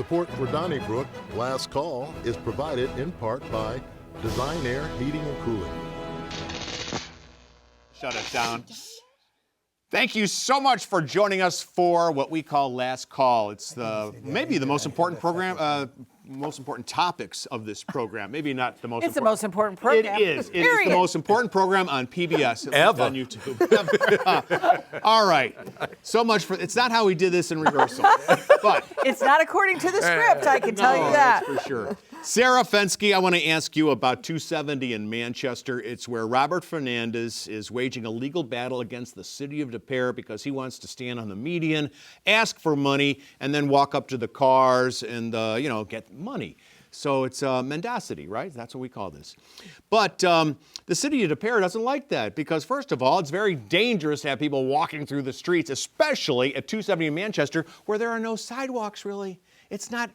Support for Donnybrook Last Call is provided in part by Design Air Heating and Cooling. Shut it down. Thank you so much for joining us for what we call Last Call. It's maybe the most important program, most important topics of this program. Maybe not the most. It's the most important program. It is. It is the most important program on PBS Ever. on YouTube. All right. So much for. It's not how we did this in rehearsal, but It's not according to the script, I can tell you that. that's for sure. Sarah Fenske, I want to ask you about 270 in Manchester. It's where Robert Fernandez is waging a legal battle against the city of De Pere because he wants to stand on the median, ask for money, and then walk up to the cars and, get money. So it's mendacity, right? That's what we call this. But the city of De Pere doesn't like that because, first of all, it's very dangerous to have people walking through the streets, especially at 270 in Manchester, where there are no sidewalks, really.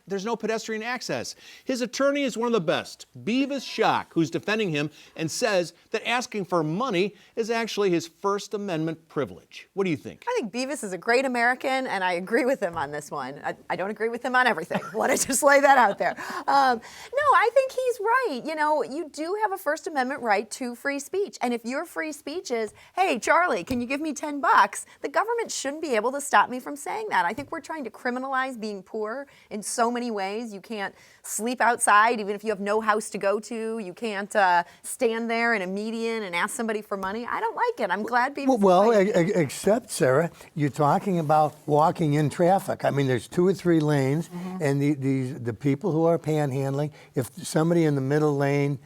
There's no pedestrian access. His attorney is one of the best, Beavis Schock, who's defending him and says that asking for money is actually his First Amendment privilege. What do you think? I think Beavis is a great American, and I agree with him on this one. I don't agree with him on everything. Want to just lay that out there. No, I think he's right. You do have a First Amendment right to free speech. And if your free speech is, hey, Charlie, can you give me $10? The government shouldn't be able to stop me from saying that. I think we're trying to criminalize being poor in so many ways. You can't sleep outside even if you have no house to go to. You can't stand there in a median and ask somebody for money. I don't like it. I'm glad people. Well, except, Sarah, you're talking about walking in traffic. I mean, there's 2 or 3 lanes, and the people who are panhandling, if somebody in the middle lane,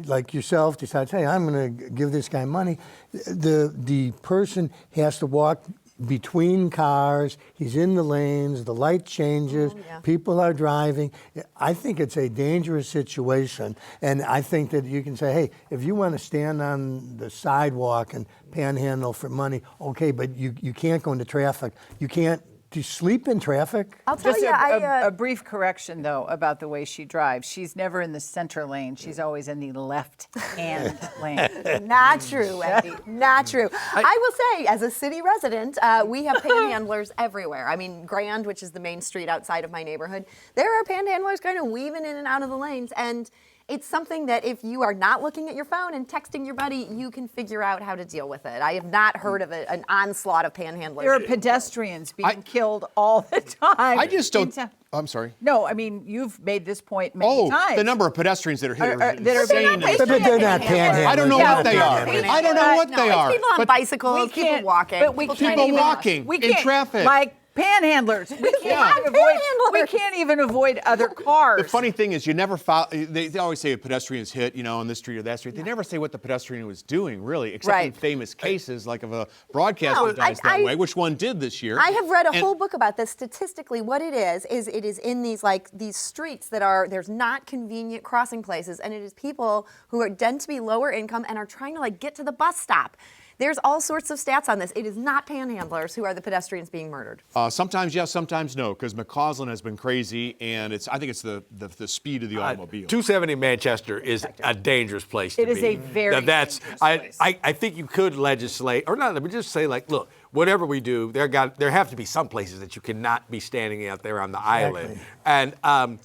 like yourself, decides, hey, I'm going to give this guy money, the person has to walk between cars, he's in the lanes, the light changes, people are driving. I think it's a dangerous situation, and I think that you can say, hey, if you want to stand on the sidewalk and panhandle for money, okay, but you can't go into traffic. You can't. Do you sleep in traffic? I'll tell Just you, a brief correction, though, about the way she drives. She's never in the center lane. She's always in the left-hand lane. Not true, Wendy. Not true. I will say, as a city resident, we have panhandlers everywhere. I mean, Grand, which is the main street outside of my neighborhood, there are panhandlers kind of weaving in and out of the lanes. And it's something that if you are not looking at your phone and texting your buddy, you can figure out how to deal with it. I have not heard of an onslaught of panhandlers. There are pedestrians being killed all the time. I just don't. I'm sorry. No, I mean, you've made this point many times. The number of pedestrians that are here that is are insane. But they're not panhandling. I don't know what they are. I don't know what they are. People on bicycles, people walking. But People walking in traffic. Like panhandlers. We can't even avoid other cars. The funny thing is, you never follow. They always say a pedestrian is hit, on this street or that street. They never say what the pedestrian was doing, really, except in famous cases, like of a broadcaster dies that way, which one did this year. I have read a whole book about this. Statistically, what it is it is in these streets that there's not convenient crossing places, and it is people who tend to be lower income and are trying to get to the bus stop. There's all sorts of stats on this. It is not panhandlers who are the pedestrians being murdered. Sometimes yes, sometimes no, because McCausland has been crazy, and I think it's the speed of the automobile. 270 Manchester is a dangerous place to be. It is a very dangerous place. I think you could legislate, or not, but just say, look, whatever we do, there have to be some places that you cannot be standing out there on the island. And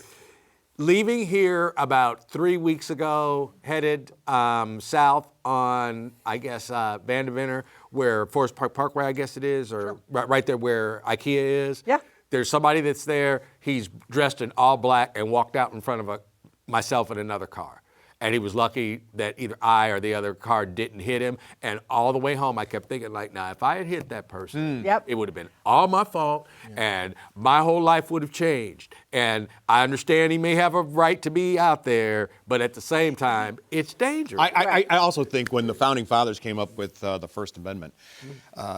leaving here about 3 weeks ago, headed south on, I guess, Vanderbilt, where Forest Park Parkway, I guess it is, or right there where IKEA is. Yeah. There's somebody that's there. He's dressed in all black and walked out in front of myself and another car. And he was lucky that either I or the other car didn't hit him. And all the way home, I kept thinking, now, if I had hit that person, it would have been all my fault, and my whole life would have changed. And I understand he may have a right to be out there, but at the same time, it's dangerous. I also think when the Founding Fathers came up with the First Amendment,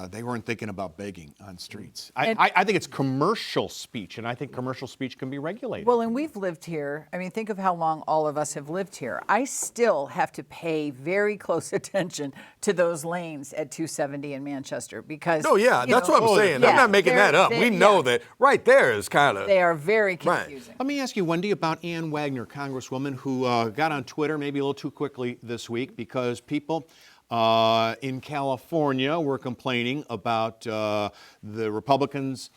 they weren't thinking about begging on streets. I think it's commercial speech, and I think commercial speech can be regulated. Well, and we've lived here. I mean, think of how long all of us have lived here. I still have to pay very close attention to those lanes at 270 in Manchester because. Oh, yeah, that's what I'm saying. I'm not making that up. We know that right there is kind of. They are very confusing. Right. Let me ask you, Wendy, about Ann Wagner, Congresswoman, who got on Twitter maybe a little too quickly this week because people in California were complaining about the Republicans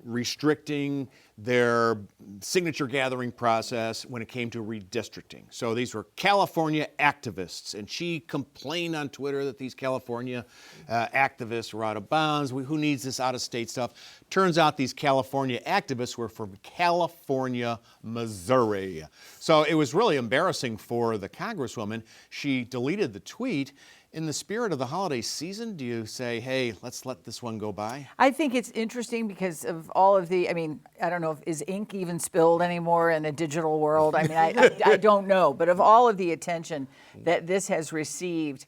restricting their signature gathering process when it came to redistricting. So these were California activists, and she complained on Twitter that these California activists were out of bounds. Who needs this out-of-state stuff? Turns out these California activists were from California, Missouri. So it was really embarrassing for the Congresswoman. She deleted the tweet. In the spirit of the holiday season, do you say, hey, let's let this one go by? I think it's interesting because of all of the, I mean, I don't know if is ink even spilled anymore in a digital world. I mean, I don't know. But of all of the attention that this has received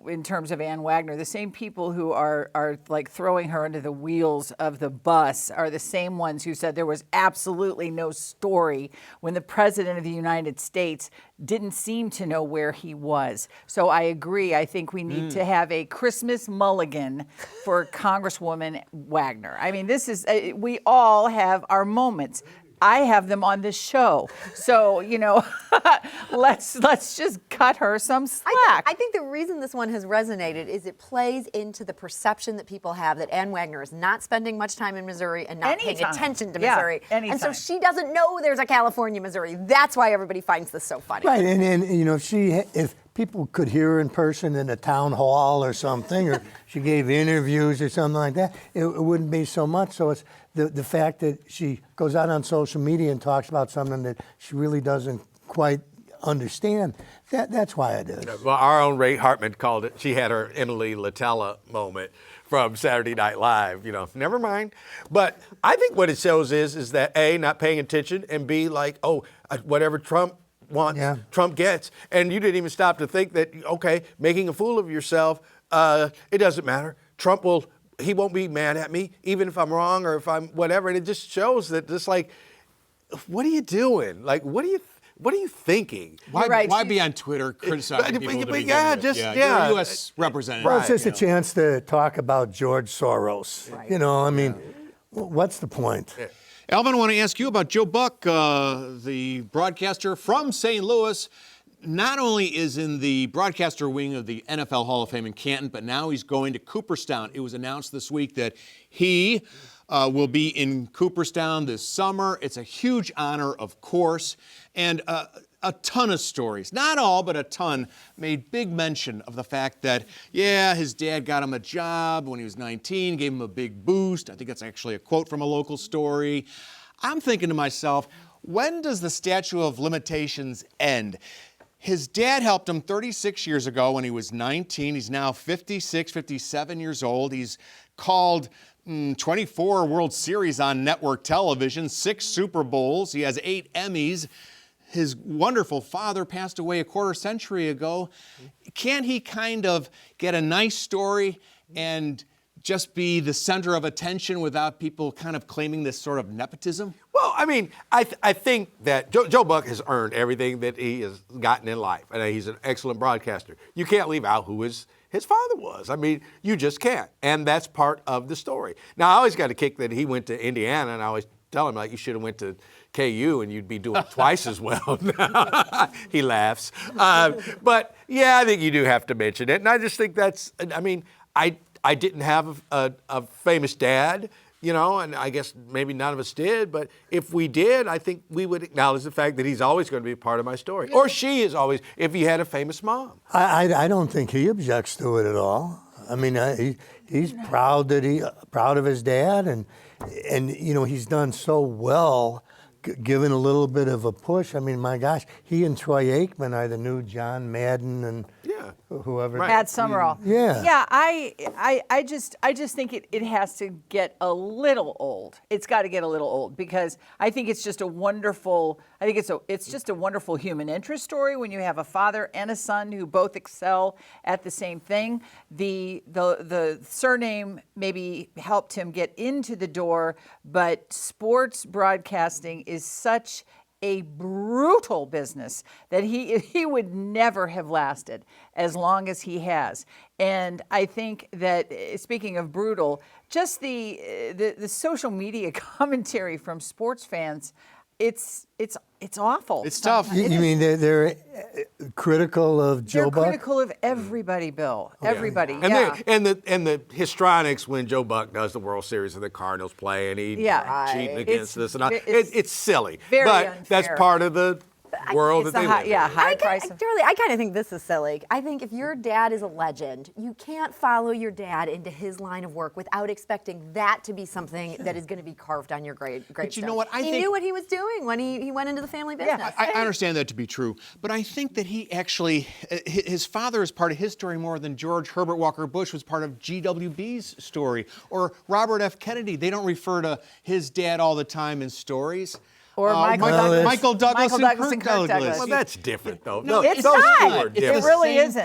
in terms of Ann Wagner, the same people who are like throwing her under the wheels of the bus are the same ones who said there was absolutely no story when the President of the United States didn't seem to know where he was. So I agree. I think we need to have a Christmas mulligan for Congresswoman Wagner. I mean, this is, we all have our moments. I have them on this show. So, you know, let's just cut her some slack. I think the reason this one has resonated is it plays into the perception that people have that Ann Wagner is not spending much time in Missouri and not paying attention to Missouri. And so she doesn't know there's a California, Missouri. That's why everybody finds this so funny. Right, and you know, if people could hear her in person in a town hall or something, or she gave interviews or something like that, it wouldn't be so much. So it's the fact that she goes out on social media and talks about something that she really doesn't quite understand. That's why it is. Well, our own Ray Hartman called it, she had her Emily Latella moment from Saturday Night Live, you know, never mind. But I think what it shows is that A, not paying attention, and B, like, whatever Trump wants, Trump gets. And you didn't even stop to think that, okay, making a fool of yourself, it doesn't matter. He won't be mad at me, even if I'm wrong or if I'm whatever. And it just shows that just like, what are you doing? Like, what are you thinking? Why be on Twitter criticizing people to begin with? You're a U.S. representative. Well, it's just a chance to talk about George Soros. Right. You know, I mean, what's the point? Yeah. Alvin, I want to ask you about Joe Buck, the broadcaster from St. Louis. Not only is in the broadcaster wing of the NFL Hall of Fame in Canton, but now he's going to Cooperstown. It was announced this week that he will be in Cooperstown this summer. It's a huge honor, of course, and a ton of stories, not all, but a ton, made big mention of the fact that, his dad got him a job when he was 19, gave him a big boost. I think that's actually a quote from a local story. I'm thinking to myself, when does the statute of limitations end? His dad helped him 36 years ago when he was 19. He's now 56, 57 years old. He's called 24 World Series on network television, 6 Super Bowls. He has 8 Emmys. His wonderful father passed away a quarter century ago. Can't he kind of get a nice story and just be the center of attention without people kind of claiming this sort of nepotism? Well, I mean, I think that Joe Buck has earned everything that he has gotten in life, and he's an excellent broadcaster. You can't leave out who his father was. I mean, you just can't, and that's part of the story. Now, I always got a kick that he went to Indiana, and I always tell him, like, you should have went to KU and you'd be doing twice as well. He laughs. But, yeah, I think you do have to mention it, and I just think that's, I mean, I didn't have a famous dad, you know, and I guess maybe none of us did, but if we did, I think we would acknowledge the fact that he's always going to be a part of my story. Or she is always, if he had a famous mom. I don't think he objects to it at all. I mean, he's proud of his dad, and you know, he's done so well, given a little bit of a push. I mean, my gosh, he and Troy Aikman are the new John Madden and whoever. Right. Pat Summerall. Yeah. Yeah, I just think it has to get a little old. It's got to get a little old because I think it's just a wonderful. I think it's just a wonderful human interest story when you have a father and a son who both excel at the same thing. The surname maybe helped him get into the door, but sports broadcasting is such a brutal business that he would never have lasted as long as he has. And I think that, speaking of brutal, just the social media commentary from sports fans, it's awful. It's tough. You mean they're critical of Joe They're Buck? critical of everybody, Bill. Everybody. And Yeah. and the histrionics when Joe Buck does the World Series and the Cardinals play and he Yeah. cheating Right. against this and all. It's It's silly. very But that's unfair. part of the world It's that the they high, live yeah, in. high price. Charlie, I kind of think this is silly. I think if your dad is a legend, you can't follow your dad into his line of work without expecting that to be something that is going to be carved on your gravestone. But you know what? I he think- knew what he was doing when he went into the family business. I understand that to be true, but I think that he actually, his father is part of his story more than George Herbert Walker Bush was part of GWB's story, or Robert F. Kennedy. They don't refer to his dad all the time in stories. Or Michael Douglas. Michael Douglas Michael and Douglas Kirk and Kirk Douglas. Well, that's different, though. No, it's those not. two are It different. It's really the same isn't.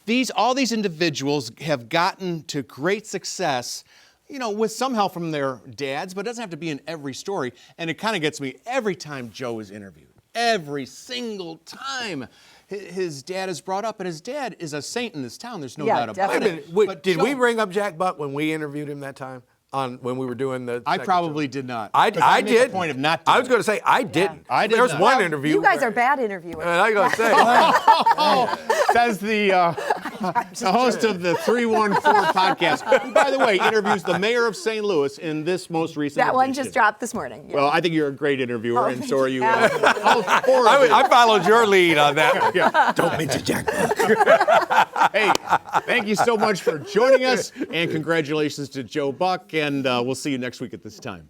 thing. All these individuals have gotten to great success, with some help from their dads, but it doesn't have to be in every story. And it kind of gets me every time Joe is interviewed. Every single time his dad is brought up, and his dad is a saint in this town. There's no doubt about definitely. it. Wait a minute, But did we Joe- bring up Jack Buck when we interviewed him that time? When we were doing the I second probably show? did not. 'Cause I make a did. point of not doing I was going to say I didn't. I did There was not. one Well, interview. You guys where- are bad interviewers. And I got to say, Says the host of the 314 podcast, who, by the way, interviews the mayor of St. Louis in this most recent That one edition. just dropped this morning. Yeah. Well, I think you're a great interviewer, and so are you. Absolutely. All four of you. I followed your lead on that one. Don't mention Jack Buck. Hey, thank you so much for joining us, and congratulations to Joe Buck, and we'll see you next week at this time.